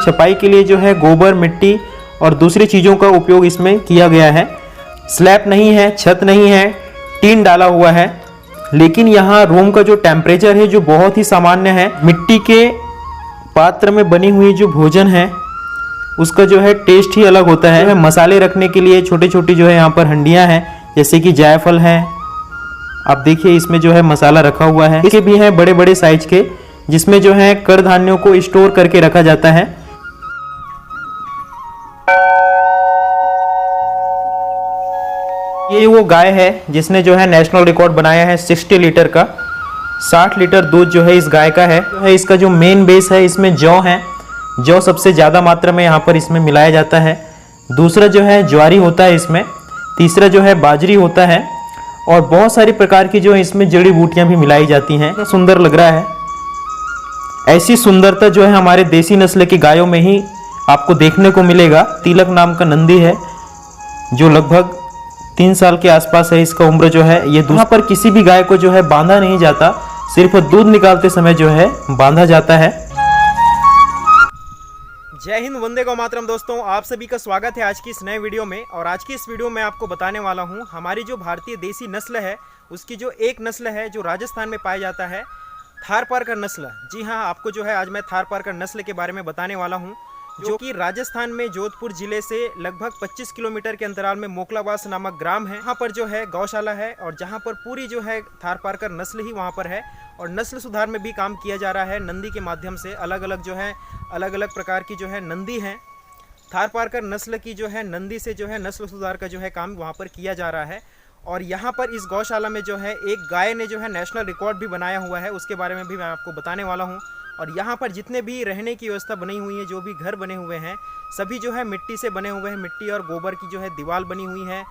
छपाई के लिए जो है गोबर, मिट्टी और दूसरी चीज़ों का उपयोग इसमें किया गया है। स्लैब नहीं है, छत नहीं है, टीन डाला हुआ है। लेकिन यहाँ रूम का जो टेम्परेचर है जो बहुत ही सामान्य है। मिट्टी के पात्र में बनी हुई जो भोजन है उसका जो है टेस्ट ही अलग होता है। मसाले रखने के लिए छोटी छोटी जो है यहाँ पर हंडियाँ हैं, जैसे कि जायफल है। आप देखिए इसमें जो है मसाला रखा हुआ है। इसके भी हैं बड़े बड़े साइज के, जिसमें जो है कडधान्यों को स्टोर करके रखा जाता है। ये वो गाय है जिसने जो है नेशनल रिकॉर्ड बनाया है 60 लीटर का। 60 लीटर दूध जो है इस गाय का है। इसका जो मेन बेस है इसमें जौ है। जौ सबसे ज़्यादा मात्रा में यहाँ पर इसमें मिलाया जाता है। दूसरा जो है ज्वारी होता है इसमें। तीसरा जो है बाजरी होता है और बहुत सारी प्रकार की जो है इसमें जड़ी बूटियाँ भी मिलाई जाती हैं। सुंदर लग रहा है। ऐसी सुंदरता जो है हमारे देसी नस्ल की गायों में ही आपको देखने को मिलेगा। तिलक नाम का नंदी है जो लगभग 3 साल के आसपास है इसका उम्र जो है। ये यहाँ पर किसी भी गाय को जो है बांधा नहीं जाता, सिर्फ दूध निकालते समय जो है बांधा जाता है। जय हिंद, वंदे गौ मातरम। दोस्तों, आप सभी का स्वागत है आज की इस नए वीडियो में। और आज की इस वीडियो में आपको बताने वाला हूँ हमारी जो भारतीय देसी नस्ल है उसकी जो एक नस्ल है जो राजस्थान में पाया जाता है, थारपारकर नस्ल। जी हाँ, आपको जो है आज मैं थारपारकर नस्ल के बारे में बताने वाला हूँ, जो कि राजस्थान में जोधपुर जिले से लगभग 25 किलोमीटर के अंतराल में मोकलावास नामक ग्राम है। यहाँ पर जो है गौशाला है और जहाँ पर पूरी जो है थारपारकर नस्ल ही वहाँ पर है। और नस्ल सुधार में भी काम किया जा रहा है नंदी के माध्यम से। अलग अलग प्रकार की जो है नंदी हैं। थारपारकर नस्ल की जो है नंदी से जो है नस्ल सुधार का जो है काम वहाँ पर किया जा रहा है। और यहाँ पर इस गौशाला में जो है एक गाय ने जो है नेशनल रिकॉर्ड भी बनाया हुआ है, उसके बारे में भी मैं आपको बताने वाला हूँ। और यहाँ पर जितने भी रहने की व्यवस्था बनी हुई है, जो भी घर बने हुए हैं, सभी जो है मिट्टी से बने हुए हैं। मिट्टी और गोबर की जो है दीवार बनी हुई है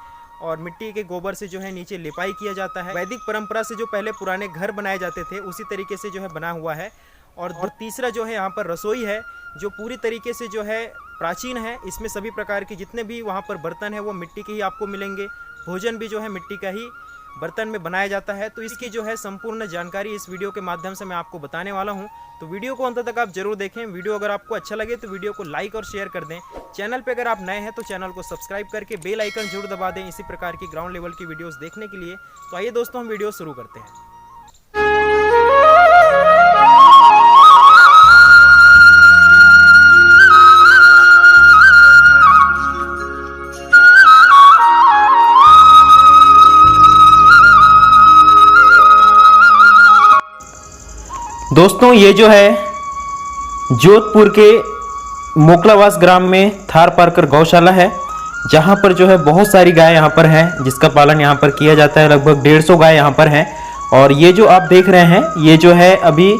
और मिट्टी के गोबर से जो है नीचे लिपाई किया जाता है। वैदिक परंपरा से जो पहले पुराने घर बनाए जाते थे उसी तरीके से जो है बना हुआ है। और तीसरा जो है यहाँ पर रसोई है जो पूरी तरीके से जो है प्राचीन है। इसमें सभी प्रकार के जितने भी वहाँ पर बर्तन है वो मिट्टी के ही आपको मिलेंगे। भोजन भी जो है मिट्टी का ही बर्तन में बनाया जाता है। तो इसकी जो है संपूर्ण जानकारी इस वीडियो के माध्यम से मैं आपको बताने वाला हूं। तो वीडियो को अंत तक आप जरूर देखें। वीडियो अगर आपको अच्छा लगे तो वीडियो को लाइक और शेयर कर दें। चैनल पे अगर आप नए हैं तो चैनल को सब्सक्राइब करके बेल आइकन जरूर दबा दें इसी प्रकार की ग्राउंड लेवल की वीडियोस देखने के लिए। तो आइए दोस्तों, हम वीडियो शुरू करते हैं। दोस्तों, ये जो है जोधपुर के मोकलावास ग्राम में थारपारकर गौशाला है, जहाँ पर जो है बहुत सारी गाय यहाँ पर हैं जिसका पालन यहाँ पर किया जाता है। लगभग 150 गाय यहाँ पर हैं। और ये जो आप देख रहे हैं ये जो है अभी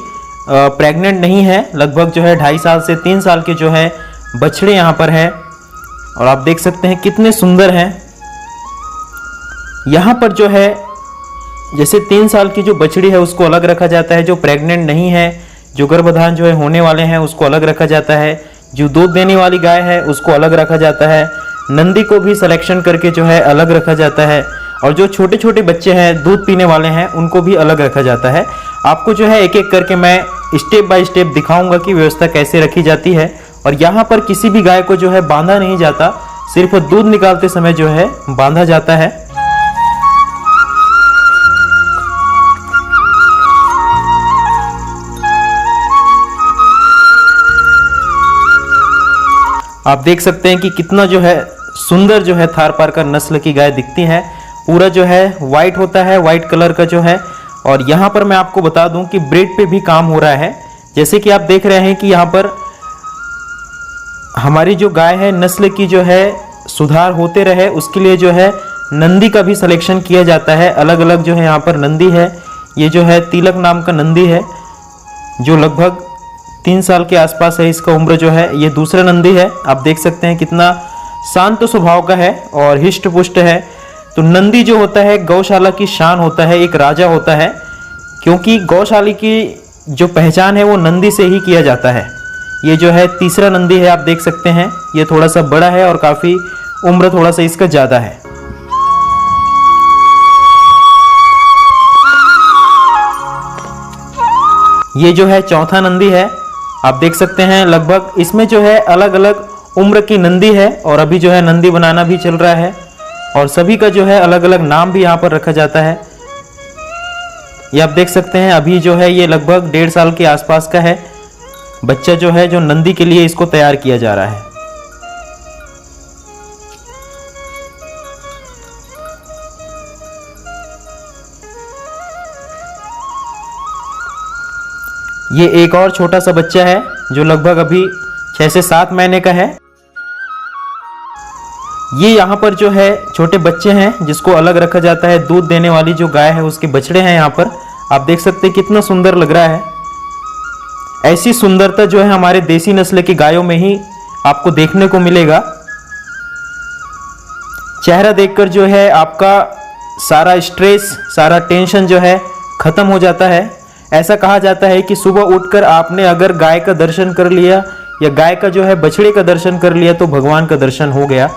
प्रेग्नेंट नहीं है। लगभग जो है 2.5 साल से 3 साल के जो है बछड़े यहाँ पर हैं। और आप देख सकते हैं कितने सुंदर हैं। यहाँ पर जो है जैसे 3 साल की जो बछड़ी है उसको अलग रखा जाता है, जो प्रेग्नेंट नहीं है, जो गर्भधान जो है होने वाले हैं उसको अलग रखा जाता है, जो दूध देने वाली गाय है उसको अलग रखा जाता है, नंदी को भी सिलेक्शन करके जो है अलग रखा जाता है, और जो छोटे छोटे बच्चे हैं दूध पीने वाले हैं उनको भी अलग रखा जाता है। आपको जो है एक एक करके मैं स्टेप बाय स्टेप दिखाऊंगा कि व्यवस्था कैसे रखी जाती है। और यहाँ पर किसी भी गाय को जो है बांधा नहीं जाता, सिर्फ दूध निकालते समय जो है बांधा जाता है। आप देख सकते हैं कि कितना जो है सुंदर जो है थारपारकर नस्ल की गाय दिखती है। पूरा जो है वाइट होता है, वाइट कलर का जो है। और यहाँ पर मैं आपको बता दूं कि ब्रीड पे भी काम हो रहा है। जैसे कि आप देख रहे हैं कि यहाँ पर हमारी जो गाय है नस्ल की जो है सुधार होते रहे उसके लिए जो है नंदी का भी सिलेक्शन किया जाता है। अलग अलग जो है यहाँ पर नंदी है। ये जो है तिलक नाम का नंदी है जो लगभग 3 साल के आसपास है इसका उम्र जो है। ये दूसरा नंदी है। आप देख सकते हैं कितना शांत स्वभाव का है और हिष्ट पुष्ट है। तो नंदी जो होता है गौशाला की शान होता है, एक राजा होता है, क्योंकि गौशाला की जो पहचान है वो नंदी से ही किया जाता है। ये जो है तीसरा नंदी है, आप देख सकते हैं ये थोड़ा सा बड़ा है और काफ़ी उम्र थोड़ा सा इसका ज़्यादा है। ये जो है चौथा नंदी है। आप देख सकते हैं लगभग इसमें जो है अलग अलग उम्र की नंदी है और अभी जो है नंदी बनाना भी चल रहा है और सभी का जो है अलग अलग नाम भी यहाँ पर रखा जाता है। ये आप देख सकते हैं अभी जो है ये लगभग 1.5 साल के आसपास का है बच्चा जो है, जो नंदी के लिए इसको तैयार किया जा रहा है। ये एक और छोटा सा बच्चा है जो लगभग अभी 6 से 7 महीने का है। ये यहाँ पर जो है छोटे बच्चे हैं जिसको अलग रखा जाता है। दूध देने वाली जो गाय है उसके बछड़े हैं यहाँ पर। आप देख सकते हैं कितना सुंदर लग रहा है। ऐसी सुंदरता जो है हमारे देसी नस्ल की गायों में ही आपको देखने को मिलेगा। चेहरा देखकर जो है आपका सारा स्ट्रेस, सारा टेंशन जो है खत्म हो जाता है। ऐसा कहा जाता है कि सुबह उठकर आपने अगर गाय का दर्शन कर लिया या गाय का जो है बछड़े का दर्शन कर लिया तो भगवान का दर्शन हो गया।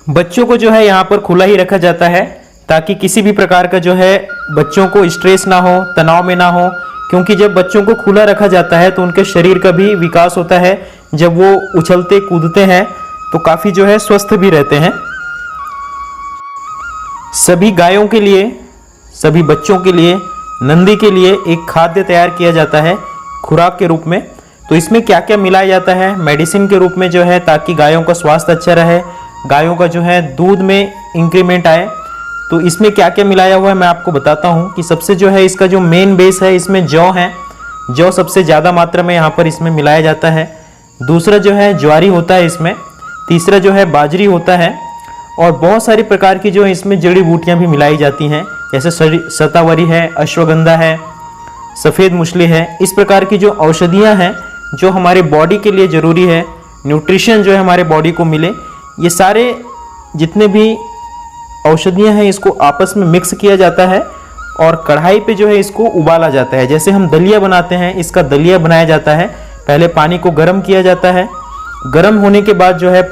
बच्चों को जो है यहाँ पर खुला ही रखा जाता है ताकि किसी भी प्रकार का जो है बच्चों को स्ट्रेस ना हो, तनाव में ना हो, क्योंकि जब बच्चों को खुला रखा जाता है तो उनके शरीर का भी विकास होता है। जब वो उछलते कूदते हैं तो काफ़ी जो है स्वस्थ भी रहते हैं। सभी गायों के लिए, सभी बच्चों के लिए, नंदी के लिए एक खाद्य तैयार किया जाता है खुराक के रूप में। तो इसमें क्या क्या मिलाया जाता है मेडिसिन के रूप में जो है, ताकि गायों का स्वास्थ्य अच्छा रहे, गायों का जो है दूध में इंक्रीमेंट आए। तो इसमें क्या क्या मिलाया हुआ है मैं आपको बताता हूँ कि सबसे जो है इसका जो मेन बेस है इसमें जौ है। जौ सबसे ज़्यादा मात्रा में यहाँ पर इसमें मिलाया जाता है। दूसरा जो है ज्वारी होता है इसमें। तीसरा जो है बाजरी होता है और बहुत सारी प्रकार की जो है इसमें जड़ी बूटियाँ भी मिलाई जाती हैं, जैसे शतावरी है, अश्वगंधा है, सफ़ेद मूसली है। इस प्रकार की जो औषधियाँ हैं जो हमारे बॉडी के लिए ज़रूरी है, न्यूट्रिशन जो है हमारे बॉडी को मिले, ये सारे जितने भी औषधियाँ हैं इसको आपस में मिक्स किया जाता है और कढ़ाई पे जो है इसको उबाला जाता है। जैसे हम दलिया बनाते हैं, इसका दलिया बनाया जाता है। पहले पानी को गर्म किया जाता है। गर्म होने के बाद जो है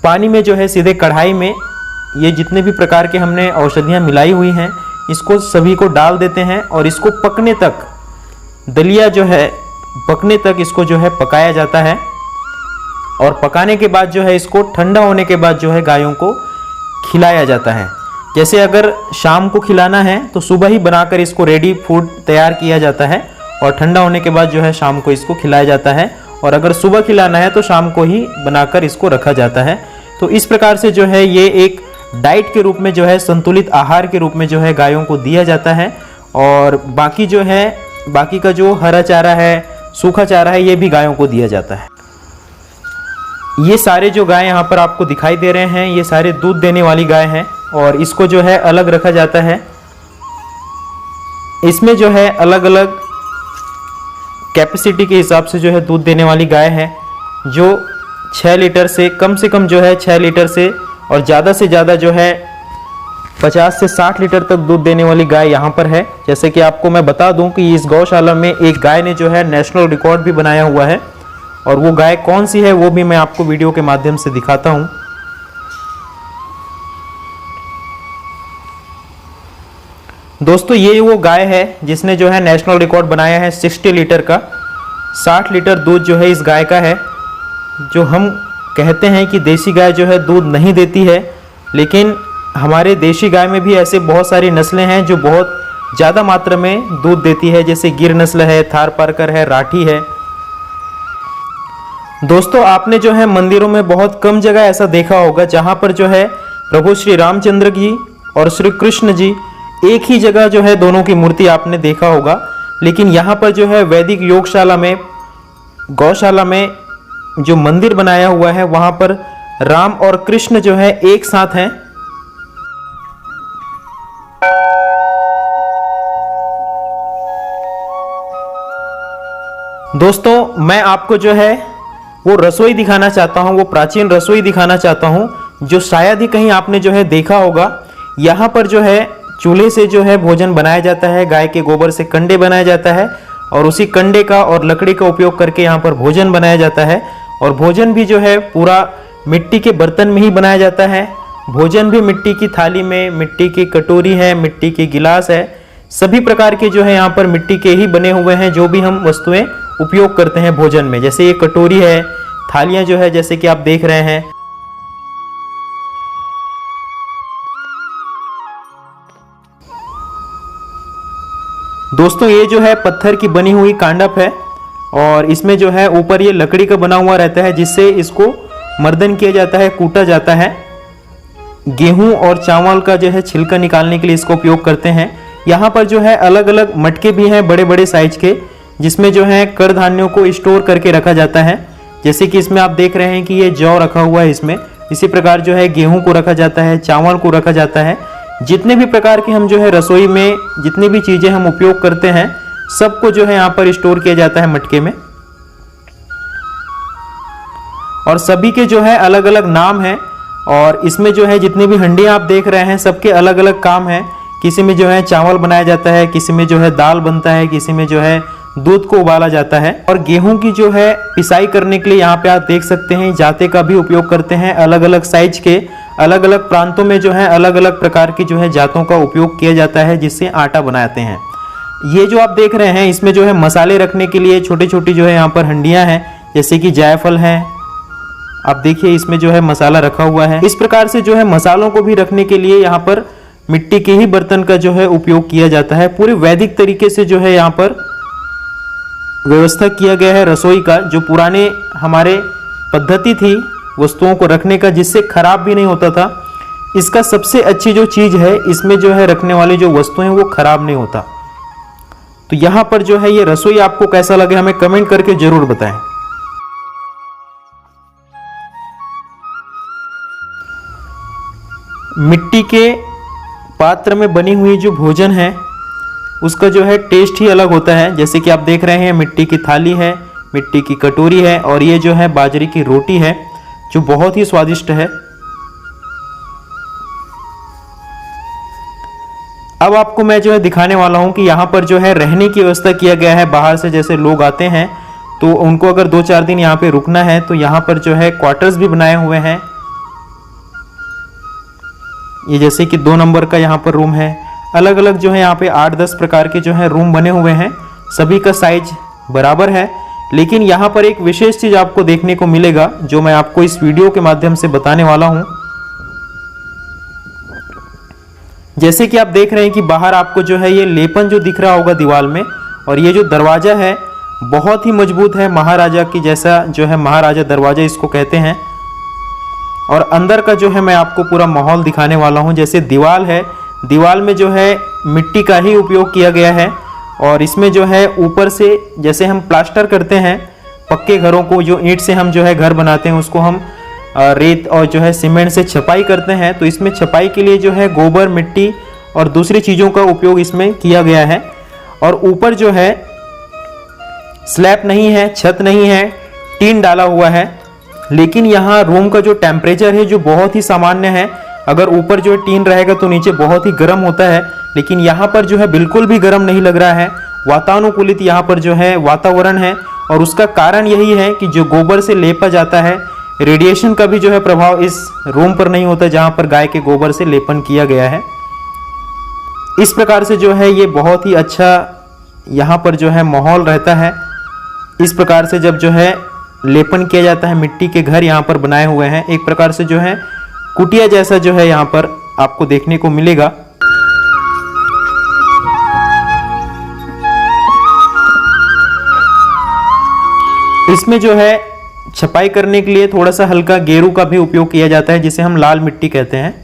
पानी में जो है सीधे कढ़ाई में ये जितने भी प्रकार के हमने औषधियाँ मिलाई हुई हैं इसको सभी को डाल देते हैं और इसको पकने तक, दलिया जो है पकने तक इसको जो है पकाया जाता है। और पकाने के बाद जो है इसको ठंडा होने के बाद जो है गायों को खिलाया जाता है। जैसे अगर शाम को खिलाना है तो सुबह ही बनाकर इसको रेडी फूड तैयार किया जाता है और ठंडा होने के बाद जो है शाम को इसको खिलाया जाता है। और अगर सुबह खिलाना है तो शाम को ही बनाकर इसको रखा जाता है। तो इस प्रकार से जो है ये एक डाइट के रूप में जो है, संतुलित आहार के रूप में जो है गायों को दिया जाता है। और बाकी जो है, बाकी का जो हरा चारा है, सूखा चारा है, ये भी गायों को दिया जाता है। ये सारे जो गाय यहाँ पर आपको दिखाई दे रहे हैं ये सारे दूध देने वाली गाय हैं और इसको जो है अलग रखा जाता है। इसमें जो है अलग अलग कैपेसिटी के हिसाब से जो है दूध देने वाली गाय है, जो 6 लीटर से कम जो है 6 लीटर से और ज़्यादा से ज़्यादा जो है 50 से 60 लीटर तक दूध देने वाली गाय यहाँ पर है। जैसे कि आपको मैं बता दूं कि इस गौशाला में एक गाय ने जो है नेशनल रिकॉर्ड भी बनाया हुआ है और वो गाय कौन सी है वो भी मैं आपको वीडियो के माध्यम से दिखाता हूँ। दोस्तों ये वो गाय है जिसने जो है नेशनल रिकॉर्ड बनाया है 60 लीटर का। 60 लीटर दूध जो है इस गाय का है। जो हम कहते हैं कि देसी गाय जो है दूध नहीं देती है, लेकिन हमारे देशी गाय में भी ऐसे बहुत सारी नस्लें हैं जो बहुत ज़्यादा मात्रा में दूध देती है, जैसे गिर नस्ल है, थारपारकर है, राठी है। दोस्तों आपने जो है मंदिरों में बहुत कम जगह ऐसा देखा होगा जहाँ पर जो है प्रभु श्री रामचंद्र जी और श्री कृष्ण जी एक ही जगह जो है दोनों की मूर्ति आपने देखा होगा। लेकिन यहाँ पर जो है वैदिक योगशाला में, गौशाला में जो मंदिर बनाया हुआ है वहाँ पर राम और कृष्ण जो है एक साथ हैं। दोस्तों मैं आपको जो है वो रसोई दिखाना चाहता हूँ, वो प्राचीन रसोई दिखाना चाहता हूँ जो शायद ही कहीं आपने जो है देखा होगा। यहाँ पर जो है चूल्हे से जो है भोजन बनाया जाता है, गाय के गोबर से कंडे बनाया जाता है और उसी कंडे का और लकड़ी का उपयोग करके यहाँ पर भोजन बनाया जाता है। और भोजन भी जो है पूरा मिट्टी के बर्तन में ही बनाया जाता है भोजन भी मिट्टी की थाली में, मिट्टी की कटोरी है, मिट्टी के गिलास है, सभी प्रकार के जो है यहाँ पर मिट्टी के ही बने हुए हैं जो भी हम वस्तुएं उपयोग करते हैं भोजन में। जैसे ये कटोरी है, थालियाँ जो है जैसे कि आप देख रहे हैं। दोस्तों ये जो है पत्थर की बनी हुई कांडप है और इसमें जो है ऊपर ये लकड़ी का बना हुआ रहता है जिससे इसको मर्दन किया जाता है, कूटा जाता है। गेहूं और चावल का जो है छिलका निकालने के लिए इसको उपयोग करते हैं। यहाँ पर जो है अलग अलग मटके भी हैं बड़े बड़े साइज के, जिसमें जो है कडधान्यों को स्टोर करके रखा जाता है। जैसे कि इसमें आप देख रहे हैं कि ये जौ रखा हुआ है इसमें। इसी प्रकार जो है गेहूं को रखा जाता है, चावल को रखा जाता है। जितने भी प्रकार के हम जो है रसोई में जितनी भी चीज़ें हम उपयोग करते हैं सबको जो है यहाँ पर स्टोर किया जाता है मटके में। और सभी के जो है अलग अलग नाम हैं और इसमें जो है जितनी भी हंडियाँ आप देख रहे हैं सबके अलग अलग काम हैं। किसी में जो है चावल बनाया जाता है, किसी में जो है दाल बनता है, किसी में जो है दूध को उबाला जाता है। और गेहूं की जो है पिसाई करने के लिए यहाँ पे आप देख सकते हैं जाते का भी उपयोग करते हैं। अलग अलग साइज के अलग अलग प्रांतों में जो है अलग अलग प्रकार की जो है जातों का उपयोग किया जाता है जिससे आटा बनाते हैं। ये जो आप देख रहे हैं इसमें जो है मसाले रखने के लिए छोटी छोटी जो है यहाँ पर हंडियाँ हैं, जैसे कि जायफल है। आप देखिए इसमें जो है मसाला रखा हुआ है। इस प्रकार से जो है मसालों को भी रखने के लिए यहाँ पर मिट्टी के ही बर्तन का जो है उपयोग किया जाता है। पूरे वैदिक तरीके से जो है यहाँ पर व्यवस्था किया गया है रसोई का। जो पुराने हमारे पद्धति थी वस्तुओं को रखने का जिससे खराब भी नहीं होता था, इसका सबसे अच्छी जो चीज़ है इसमें जो है रखने वाली जो वस्तुएं वो खराब नहीं होता। तो यहाँ पर जो है ये रसोई आपको कैसा लगे हमें कमेंट करके जरूर बताएं। मिट्टी के पात्र में बनी हुई जो भोजन है उसका जो है टेस्ट ही अलग होता है। जैसे कि आप देख रहे हैं मिट्टी की थाली है, मिट्टी की कटोरी है और ये जो है बाजरे की रोटी है जो बहुत ही स्वादिष्ट है। अब आपको मैं जो है दिखाने वाला हूँ कि यहाँ पर जो है रहने की व्यवस्था किया गया है। बाहर से जैसे लोग आते हैं तो उनको अगर 2-4 दिन यहाँ पे रुकना है तो यहाँ पर जो है क्वार्टर्स भी बनाए हुए हैं। ये जैसे कि 2 नंबर का यहाँ पर रूम है। अलग अलग जो है यहाँ पे 8-10 प्रकार के जो है रूम बने हुए हैं। सभी का साइज बराबर है, लेकिन यहाँ पर एक विशेष चीज़ आपको देखने को मिलेगा जो मैं आपको इस वीडियो के माध्यम से बताने वाला हूँ। जैसे कि आप देख रहे हैं कि बाहर आपको जो है ये लेपन जो दिख रहा होगा दीवार में, और ये जो दरवाज़ा है बहुत ही मजबूत है, महाराजा की जैसा जो है महाराजा दरवाज़ा इसको कहते हैं। और अंदर का जो है मैं आपको पूरा माहौल दिखाने वाला हूँ। जैसे दीवार है, दीवार में जो है मिट्टी का ही उपयोग किया गया है और इसमें जो है ऊपर से जैसे हम प्लास्टर करते हैं पक्के घरों को, जो ईंट से हम जो है घर बनाते हैं उसको हम रेत और जो है सीमेंट से छपाई करते हैं, तो इसमें छपाई के लिए जो है गोबर, मिट्टी और दूसरी चीज़ों का उपयोग इसमें किया गया है। और ऊपर जो है स्लैब नहीं है, छत नहीं है, टीन डाला हुआ है। लेकिन यहाँ रूम का जो टेम्परेचर है जो बहुत ही सामान्य है। अगर ऊपर जो टीन रहेगा तो नीचे बहुत ही गर्म होता है, लेकिन यहाँ पर जो है बिल्कुल भी गर्म नहीं लग रहा है। वातानुकूलित यहाँ पर जो है वातावरण है और उसका कारण यही है कि जो गोबर से लेपा जाता है, रेडिएशन का भी जो है प्रभाव इस रूम पर नहीं होता जहाँ पर गाय के गोबर से लेपन किया गया है। इस प्रकार से जो है ये बहुत ही अच्छा यहाँ पर जो है माहौल रहता है। इस प्रकार से जब जो है लेपन किया जाता है, मिट्टी के घर यहाँ पर बनाए हुए हैं। एक प्रकार से जो है कुटिया जैसा जो है यहाँ पर आपको देखने को मिलेगा। इसमें जो है छपाई करने के लिए थोड़ा सा हल्का गेरू का भी उपयोग किया जाता है जिसे हम लाल मिट्टी कहते हैं।